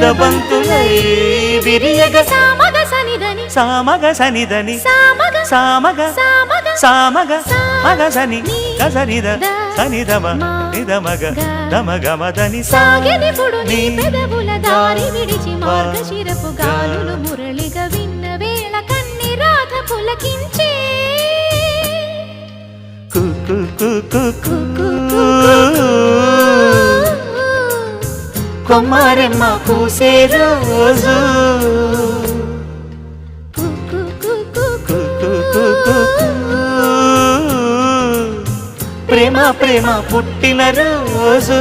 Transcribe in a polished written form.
ముద్దబంతులై విరియగ సామగ సనిదని సామగ సనిదని సామగ సామగ సామగ సామగ మగ సని గసనిద సనిదమ నిదమగ దమగమదని సాగెనిపుడు నీ పెదవుల దారి విడిచి మార్గశిరపు గాలులు మురళిగా విన్న వేళ కన్ని రాధ పులకించే కొమ్మారెమ్మ పూసే రోజు ప్రేమ ప్రేమ పుట్టిన రోజు